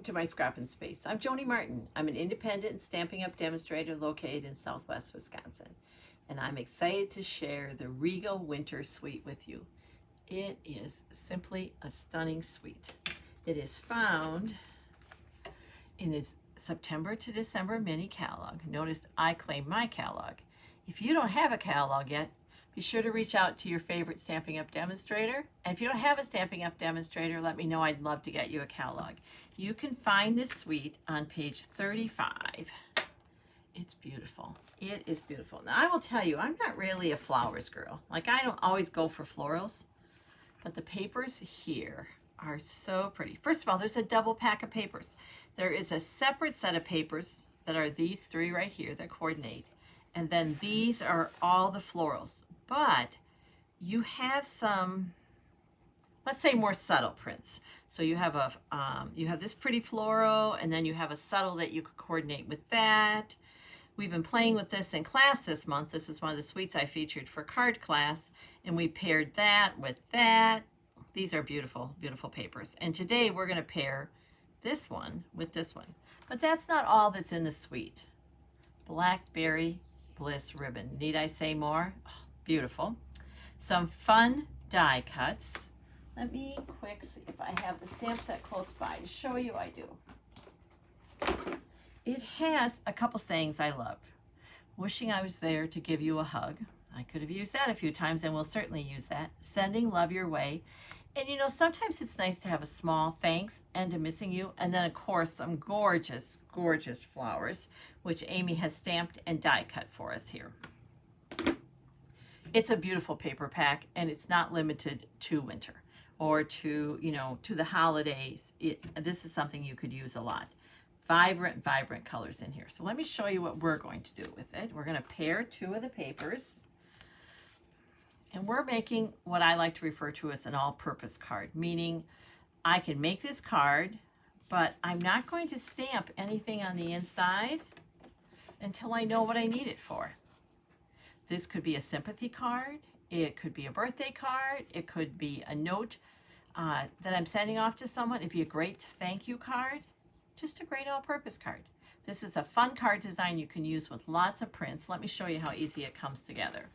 to my Scrappin space. I'm Joni Martin. I'm an independent Stampin' Up demonstrator located in Southwest Wisconsin. And I'm excited to share the Regal Winter Suite with you. It is simply a stunning suite. It is found in this September to December mini catalog. Notice I claim my catalog. If you don't have a catalog yet, be sure to reach out to your favorite Stampin' Up demonstrator. And if you don't have a Stampin' Up demonstrator, let me know. I'd love to get you a catalog. You can find this suite on page 35. It's beautiful. It is beautiful. Now, I will tell you, I'm not really a flowers girl. Like, I don't always go for florals. But the papers here are so pretty. First of all, there's a double pack of papers. There is a separate set of papers that are these three right here that coordinate. And then these are all the florals. But you have some, let's say, more subtle prints. So you have this pretty floral, and then you have a subtle that you could coordinate with that. We've been playing with this in class this month. This is one of the suites I featured for card class, and we paired that with that. These are beautiful, beautiful papers. And today we're going to pair this one with this one. But that's not all that's in the suite. Blackberry Bliss ribbon. Need I say more? Oh, beautiful. Some fun die cuts. Let me quick see if I have the stamp set close by to show you I do. It has a couple sayings I love. Wishing I was there to give you a hug. I could have used that a few times, and we'll certainly use that. Sending love your way. And you know, sometimes it's nice to have a small thanks and a missing you. And then, of course, some gorgeous, gorgeous flowers, which Amy has stamped and die cut for us here. It's a beautiful paper pack, and it's not limited to winter or to, you know, to the holidays. This is something you could use a lot. Vibrant, vibrant colors in here. So let me show you what we're going to do with it. We're going to pair two of the papers. And we're making what I like to refer to as an all-purpose card, meaning I can make this card, but I'm not going to stamp anything on the inside until I know what I need it for. This could be a sympathy card. It could be a birthday card. It could be a note that I'm sending off to someone. It'd be a great thank you card. Just a great all-purpose card. This is a fun card design you can use with lots of prints. Let me show you how easy it comes together.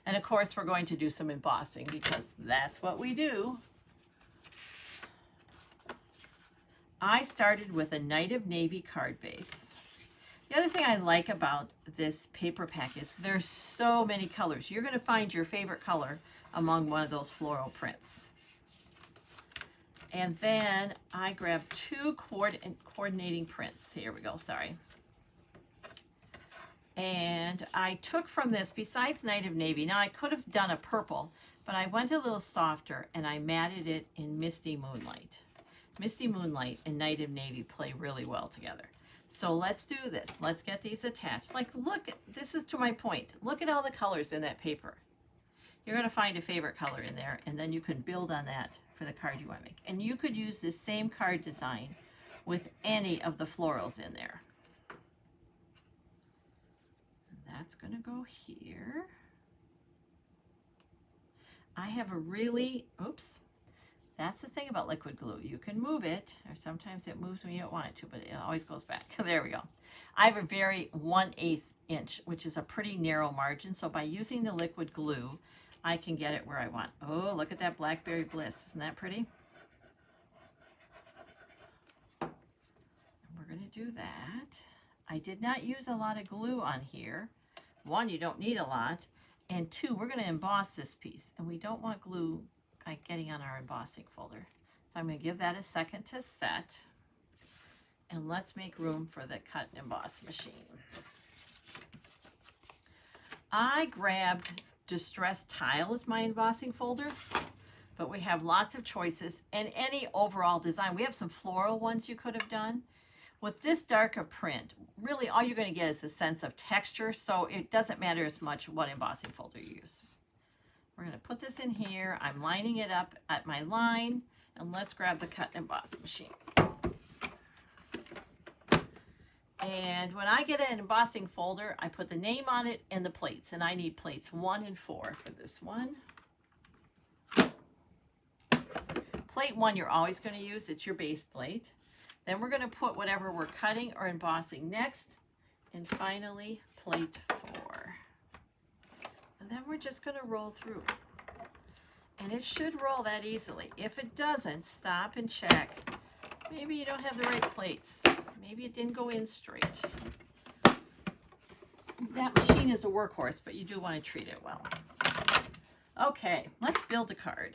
And of course, we're going to do some embossing because that's what we do. I started with a Night of Navy card base. The other thing I like about this paper pack is there's so many colors. You're going to find your favorite color among one of those floral prints. And then I grabbed two coordinating prints. Here we go, sorry. And I took from this, besides Night of Navy, now I could have done a purple, but I went a little softer and I matted it in Misty Moonlight. Misty Moonlight and Night of Navy play really well together. So let's do this. Let's get these attached. Like, look, this is to my point. Look at all the colors in that paper. You're going to find a favorite color in there, and then you can build on that for the card you want to make. And you could use this same card design with any of the florals in there. That's going to go here. I have a really, oops, that's the thing about liquid glue. You can move it, or sometimes it moves when you don't want it to, but it always goes back. There we go. I have a very 1/8 inch, which is a pretty narrow margin. So by using the liquid glue, I can get it where I want. Oh, look at that Blackberry Bliss. Isn't that pretty? And we're going to do that. I did not use a lot of glue on here. One, you don't need a lot. And two, we're going to emboss this piece. And we don't want glue like getting on our embossing folder. So I'm going to give that a second to set. And let's make room for the cut and emboss machine. I grabbed Distressed Tile as my embossing folder, but we have lots of choices and any overall design. We have some floral ones you could have done. With this darker print, really all you're going to get is a sense of texture, so it doesn't matter as much what embossing folder you use. We're going to put this in here. I'm lining it up at my line, and let's grab the cut and emboss machine. And when I get an embossing folder, I put the name on it and the plates, and I need plates 1 and 4 for this one. Plate 1 you're always going to use. It's your base plate. Then we're going to put whatever we're cutting or embossing next. And finally, plate 4. And then we're just going to roll through. And it should roll that easily. If it doesn't, stop and check. Maybe you don't have the right plates. Maybe it didn't go in straight. That machine is a workhorse, but you do want to treat it well. Okay, let's build a card.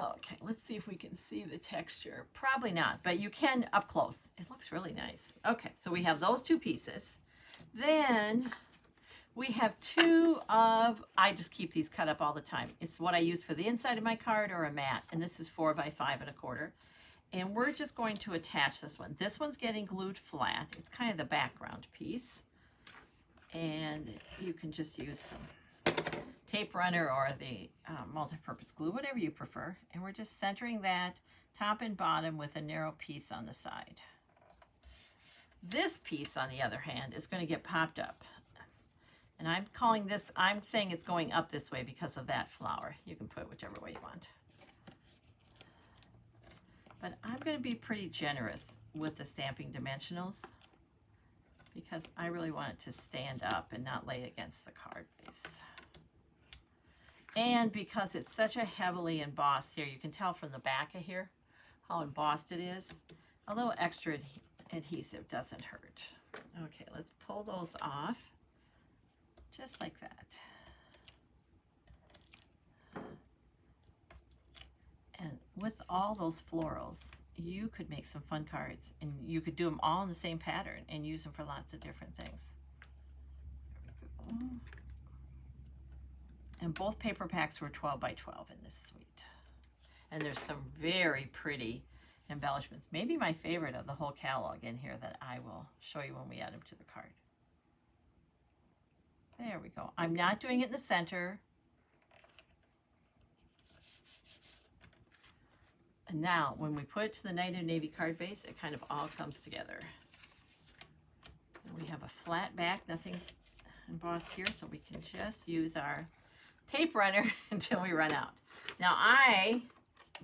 Okay, let's see if we can see the texture. Probably not, but you can up close. It looks really nice. Okay, so we have those 2 pieces. Then we have 2 of, I just keep these cut up all the time. It's what I use for the inside of my card or a mat, and this is 4 by 5 1/4. And we're just going to attach this one. This one's getting glued flat. It's kind of the background piece. And you can just use some tape runner or the multi-purpose glue, whatever you prefer. And we're just centering that top and bottom with a narrow piece on the side. This piece, on the other hand, is going to get popped up. And I'm calling this, I'm saying it's going up this way because of that flower. You can put it whichever way you want. But I'm going to be pretty generous with the stamping dimensionals because I really want it to stand up and not lay against the card base. And because it's such a heavily embossed here, you can tell from the back of here how embossed it is. A little extra adhesive doesn't hurt. Okay, let's pull those off just like that. And with all those florals, you could make some fun cards, and you could do them all in the same pattern and use them for lots of different things. There we go. And both paper packs were 12 by 12 in this suite. And there's some very pretty embellishments. Maybe my favorite of the whole catalog in here that I will show you when we add them to the card. There we go. I'm not doing it in the center. And now, when we put it to the Night of Navy card base, it kind of all comes together. And we have a flat back, nothing's embossed here, so we can just use our tape runner until we run out. Now, I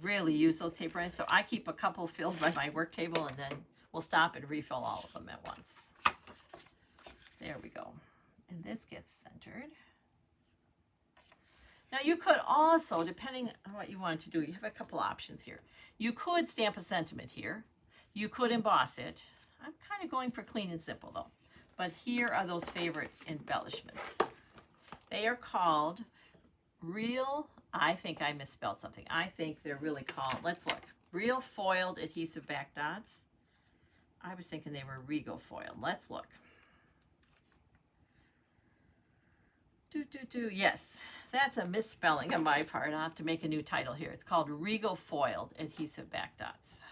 really use those tape runners, so I keep a couple filled by my work table, and then we'll stop and refill all of them at once. There we go. And this gets centered. Now you could also, depending on what you want to do, you have a couple options here. You could stamp a sentiment here. You could emboss it. I'm kind of going for clean and simple though. But here are those favorite embellishments. They are called real, I think I misspelled something. I think they're really called, let's look, real foiled adhesive back dots. I was thinking they were Regal foiled. Let's look. Yes, that's a misspelling on my part. I'll have to make a new title here. It's called Regal Foiled Adhesive Back Dots.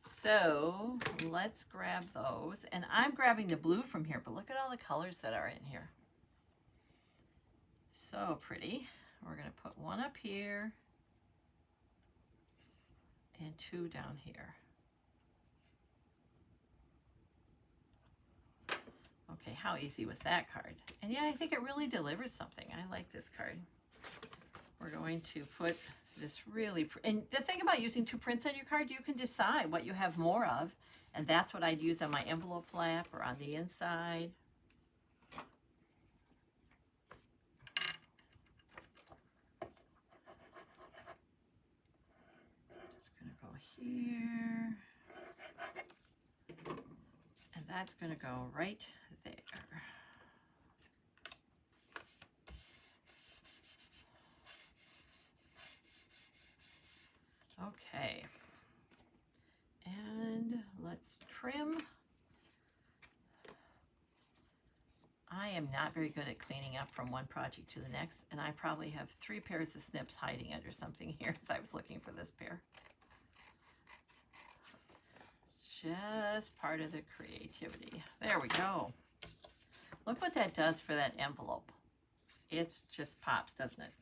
So let's grab those. And I'm grabbing the blue from here, but look at all the colors that are in here. So pretty. We're going to put one up here and 2 down here. Okay, how easy was that card? And yeah, I think it really delivers something. I like this card. We're going to put this really, and the thing about using 2 prints on your card, you can decide what you have more of, and that's what I'd use on my envelope flap or on the inside. Just gonna go here, and that's gonna go right there. Okay, and let's trim. I am not very good at cleaning up from one project to the next, and I probably have 3 pairs of snips hiding under something here as I was looking for this pair. Just part of the creativity. There we go. Look what that does for that envelope. It just pops, doesn't it?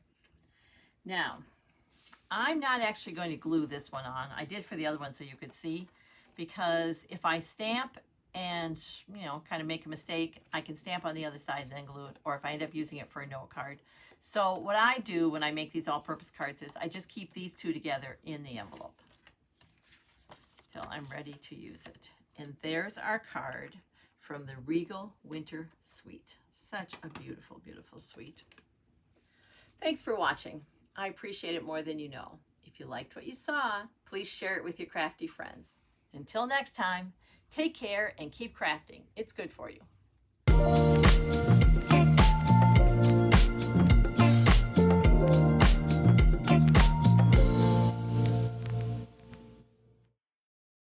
Now, I'm not actually going to glue this one on. I did for the other one so you could see, because if I stamp and, you know, kind of make a mistake, I can stamp on the other side and then glue it, or if I end up using it for a note card. So what I do when I make these all-purpose cards is I just keep these two together in the envelope till I'm ready to use it. And there's our card from the Regal Winter Suite. Such a beautiful, beautiful suite. Thanks for watching. I appreciate it more than you know. If you liked what you saw, please share it with your crafty friends. Until next time, take care and keep crafting. It's good for you.